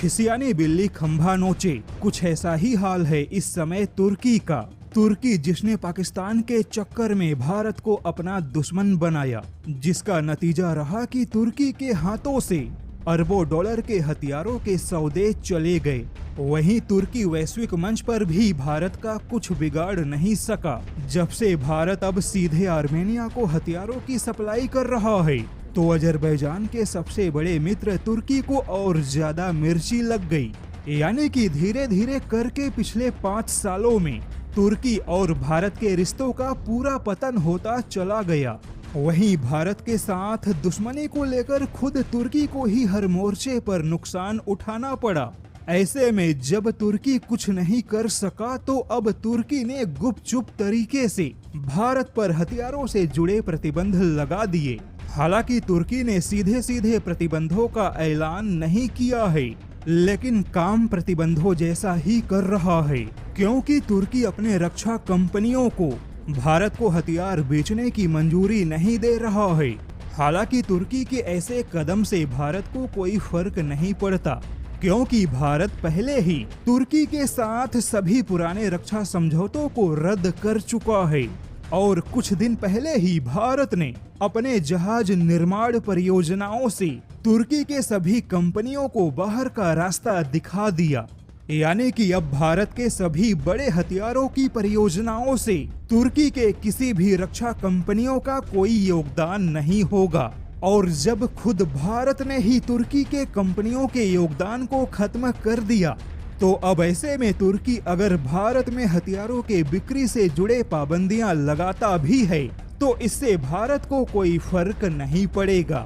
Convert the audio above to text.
खिसियानी बिल्ली खंभा नोचे, कुछ ऐसा ही हाल है इस समय तुर्की का। तुर्की जिसने पाकिस्तान के चक्कर में भारत को अपना दुश्मन बनाया, जिसका नतीजा रहा कि तुर्की के हाथों से अरबों डॉलर के हथियारों के सौदे चले गए। वहीं तुर्की वैश्विक मंच पर भी भारत का कुछ बिगाड़ नहीं सका। जब से भारत अब सीधे आर्मेनिया को हथियारों की सप्लाई कर रहा है, तो अजरबैजान के सबसे बड़े मित्र तुर्की को और ज्यादा मिर्ची लग गई। यानी कि धीरे धीरे करके पिछले 5 सालों में तुर्की और भारत के रिश्तों का पूरा पतन होता चला गया। वहीं भारत के साथ दुश्मनी को लेकर खुद तुर्की को ही हर मोर्चे पर नुकसान उठाना पड़ा। ऐसे में जब तुर्की कुछ नहीं कर सका, तो अब तुर्की ने गुपचुप तरीके से भारत पर हथियारों से जुड़े प्रतिबंध लगा दिए। हालांकि तुर्की ने सीधे सीधे प्रतिबंधों का ऐलान नहीं किया है, लेकिन काम प्रतिबंधों जैसा ही कर रहा है, क्योंकि तुर्की अपने रक्षा कंपनियों को भारत को हथियार बेचने की मंजूरी नहीं दे रहा है। हालांकि तुर्की के ऐसे कदम से भारत को कोई फर्क नहीं पड़ता, क्योंकि भारत पहले ही तुर्की के साथ सभी पुराने रक्षा समझौतों को रद्द कर चुका है। और कुछ दिन पहले ही भारत ने अपने जहाज निर्माण परियोजनाओं से तुर्की के सभी कंपनियों को बाहर का रास्ता दिखा दिया। यानी कि अब भारत के सभी बड़े हथियारों की परियोजनाओं से तुर्की के किसी भी रक्षा कंपनियों का कोई योगदान नहीं होगा। और जब खुद भारत ने ही तुर्की के कंपनियों के योगदान को खत्म कर दिया, तो अब ऐसे में तुर्की अगर भारत में हथियारों के बिक्री से जुड़े पाबंदियां लगाता भी है, तो इससे भारत को कोई फर्क नहीं पड़ेगा।